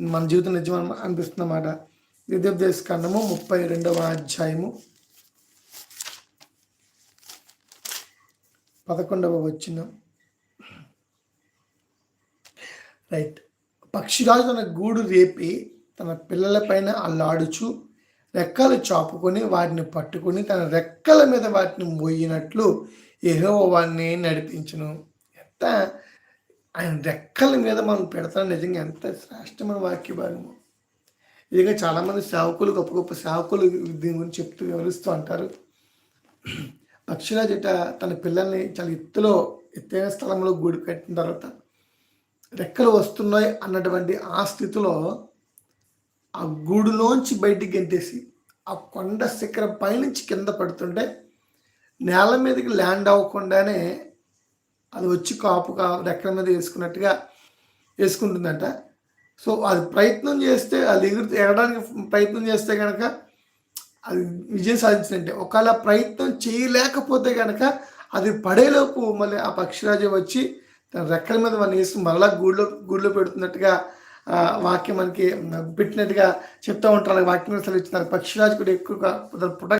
మన జీవితం నిజం అనిపిస్తున్నమాట. ద్వితీయోపదేశ కాండము 32వ అధ్యాయము 11వ వచనం. రైట్. పక్షిరాజు తన గూడు రేపి తన పిల్లలపైన అల్లాడుచు రెక్కలు చాపుకొని వాటిని పట్టుకొని తన రెక్కల మీద వాటిని మోయినట్లు యెహోవా వారిని నడిపించును. ఎంత ఆయన రెక్కల మీద మనం పెడతాం. నిజంగా ఎంత శ్రేష్టమైన వాక్య భాగము. నిజంగా చాలామంది సేవకులు, గొప్ప గొప్ప సేవకులు దీని గురించి చెప్తూ వివరిస్తూ అంటారు. పక్షిరాజు తన పిల్లల్ని చాలా ఎత్తైన స్థలంలో గూడు కట్టిన తర్వాత రెక్కలు వస్తున్నాయి అన్నటువంటి ఆ స్థితిలో ఆ గూడులోంచి బయటికి గెంటేసి ఆ కొండ శిఖరం పైనుంచి కింద పడుతుంటే నేల మీదకి ల్యాండ్ అవ్వకుండానే అది వచ్చి రెక్కల మీద వేసుకుంటుందంట. సో అది ప్రయత్నం చేస్తే, అది ఎగడానికి ప్రయత్నం చేస్తే కనుక అది విజయం సాధించినట్టే. ఒకవేళ ప్రయత్నం చేయలేకపోతే కనుక అది పడేలోపు మళ్ళీ ఆ పక్షిరాజు వచ్చి తన రెక్కల మీద మనం వేసి మళ్ళా గూడులో పెడుతున్నట్టుగా వాక్యం మనకి పెట్టినట్టుగా చెప్తూ ఉంటారు. వాక్యం సెలవు ఇచ్చినారు. పక్షిరాజు కూడా ఎక్కువగా